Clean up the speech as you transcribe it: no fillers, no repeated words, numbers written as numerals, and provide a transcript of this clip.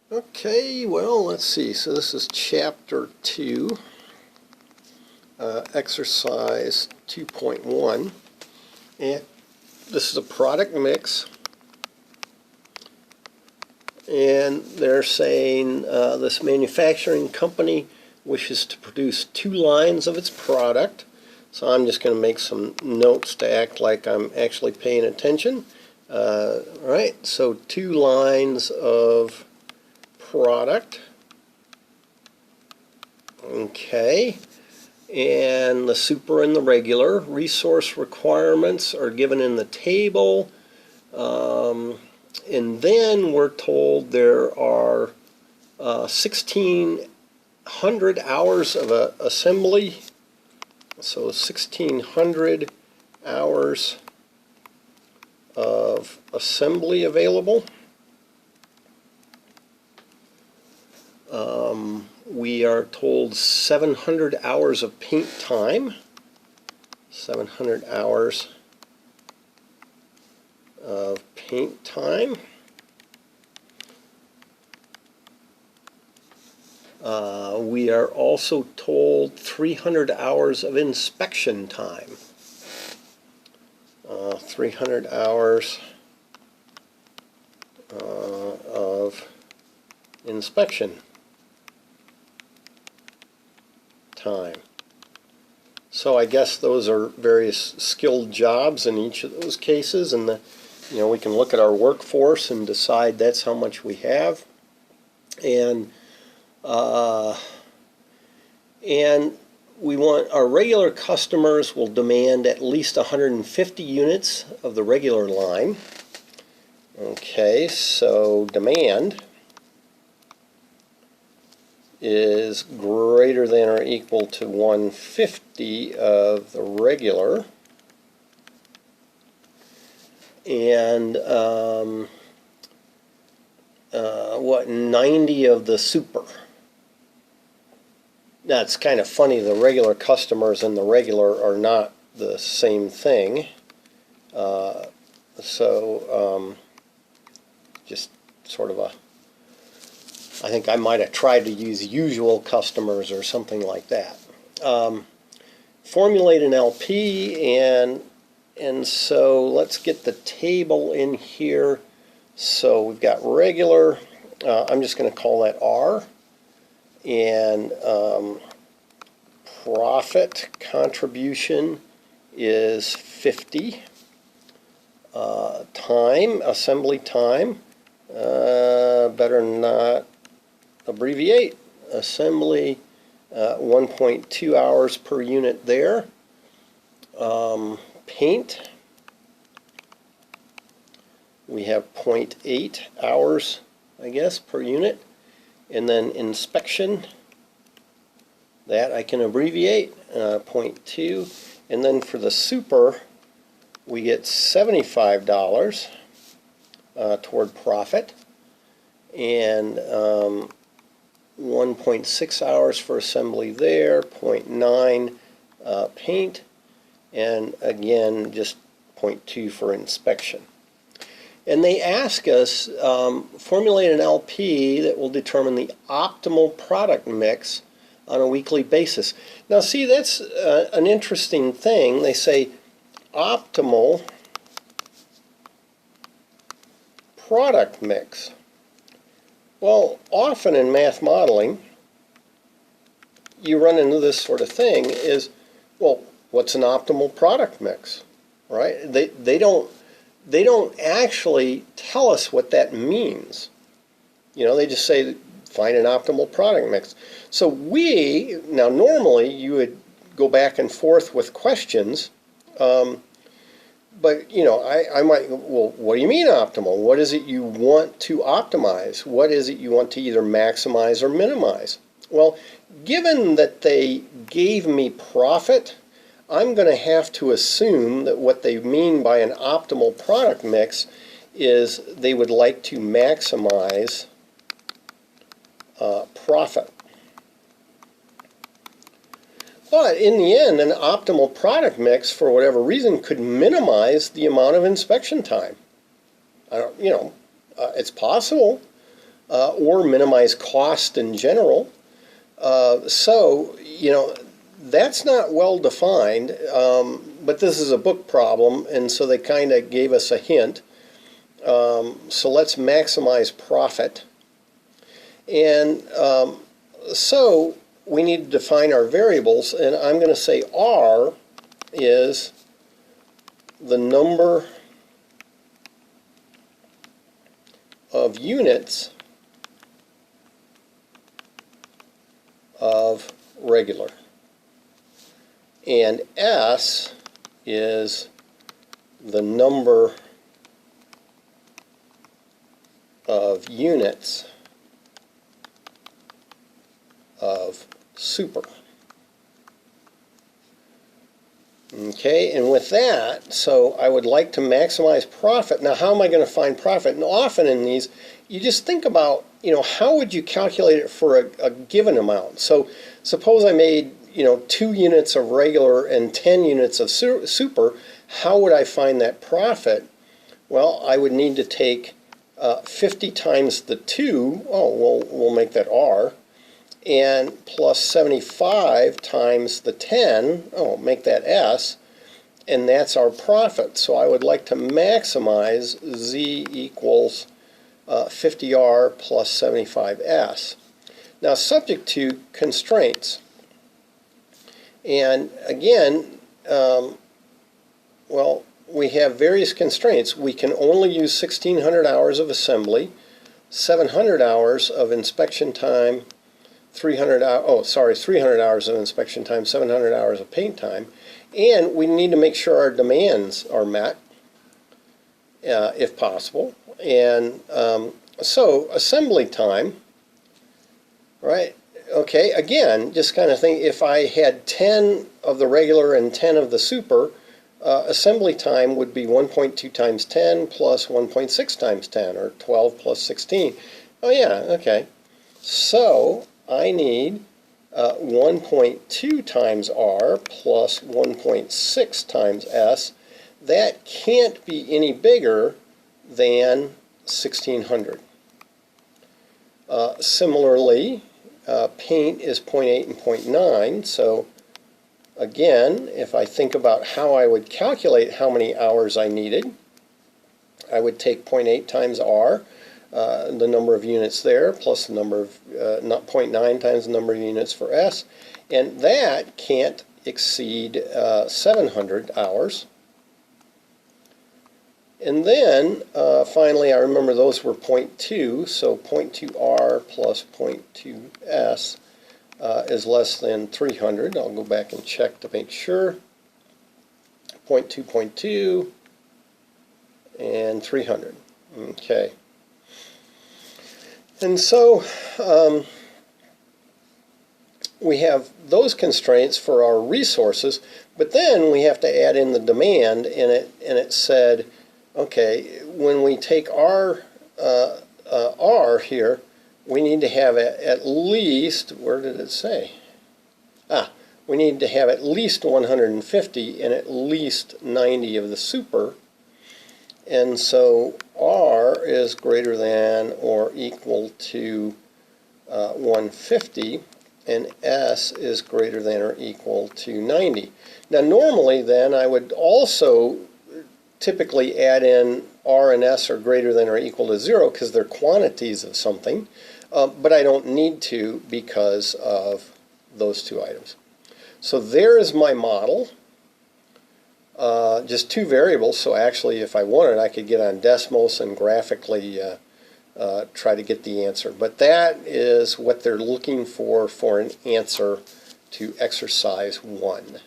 Okay, well, let's see. So this is Chapter 2, Exercise 2.1. And this is a product mix. And they're saying this manufacturing company wishes to produce 2 lines of its product. So I'm just going to make some notes to act like I'm actually paying attention. All right, so 2 lines of product. Okay, and the super and the regular resource requirements are given in the table, and then we're told there are 1,600 hours of assembly, so 1,600 hours of assembly available. We are told 700 hours of paint time, 700 hours of paint time. We are also told 300 hours of inspection time, 300 hours of inspection time. So I guess those are various skilled jobs in each of those cases, and we can look at our workforce and decide that's how much we have, and we want our regular customers will demand at least 150 units of the regular line. Okay, so demand is greater than or equal to 150 of the regular, and 90 of the super. That's kind of funny, the regular customers and the regular are not the same thing, just sort of I think I might have tried to use usual customers or something like that. Formulate an LP, and so let's get the table in here. So we've got regular, I'm just going to call that R, and profit contribution is 50. Time, assembly time, better not abbreviate, assembly 1.2 hours per unit there. Paint, we have 0.8 hours, I guess, per unit. And then inspection, that I can abbreviate, 0.2. And then for the super, we get $75 toward profit, and 1.6 hours for assembly there, 0.9 paint, and again just 0.2 for inspection. And they ask us, formulate an LP that will determine the optimal product mix on a weekly basis. Now see, that's an interesting thing. They say optimal product mix. Well, often in math modeling, you run into this sort of thing is, well, what's an optimal product mix, right? They don't actually tell us what that means. They just say, find an optimal product mix. So now normally you would go back and forth with questions, but I might, well, what do you mean optimal? What is it you want to optimize? What is it you want to either maximize or minimize? Well, given that they gave me profit, I'm going to have to assume that what they mean by an optimal product mix is they would like to maximize profit. But in the end, an optimal product mix, for whatever reason, could minimize the amount of inspection time. It's possible, or minimize cost in general. So, that's not well defined, but this is a book problem, and so they kind of gave us a hint. So let's maximize profit. And so we need to define our variables, and I'm going to say R is the number of units of regular, and S is the number of units of super. Okay, and with that, so I would like to maximize profit. Now, how am I going to find profit? And often in these, you just think about, how would you calculate it for a given amount? So suppose I made, 2 units of regular and 10 units of super. How would I find that profit? Well, I would need to take 50 times the 2. Oh, we'll make that R. And plus 75 times the 10, make that S, and that's our profit. So I would like to maximize Z equals 50R plus 75S. Now, subject to constraints. And again, we have various constraints. We can only use 1,600 hours of assembly, 700 hours of inspection time, 300 hours of inspection time, 700 hours of paint time, and we need to make sure our demands are met, if possible. And so assembly time, right? Okay, again, just kind of think, if I had 10 of the regular and 10 of the super, assembly time would be 1.2 times 10 plus 1.6 times 10, or 12 plus 16. Oh yeah, okay. So I need 1.2 times R plus 1.6 times S. That can't be any bigger than 1,600. Similarly, paint is 0.8 and 0.9, so again, if I think about how I would calculate how many hours I needed, I would take 0.8 times R, the number of units there, plus the number of, 0.9 times the number of units for S, and that can't exceed 700 hours. And then, finally, I remember those were 0.2, so 0.2R plus 0.2S is less than 300. I'll go back and check to make sure. 0.2, 0.2, and 300. Okay. And so we have those constraints for our resources, but then we have to add in the demand, and it said, okay, when we take our R here, we need to have at least, where did it say? We need to have at least 150 and at least 90 of the super. And so R is greater than or equal to 150, and S is greater than or equal to 90. Now normally then I would also typically add in R and S are greater than or equal to 0 because they're quantities of something, but I don't need to because of those two items. So there is my model. Just two variables, so actually if I wanted I could get on Desmos and graphically try to get the answer. But that is what they're looking for an answer to exercise 1.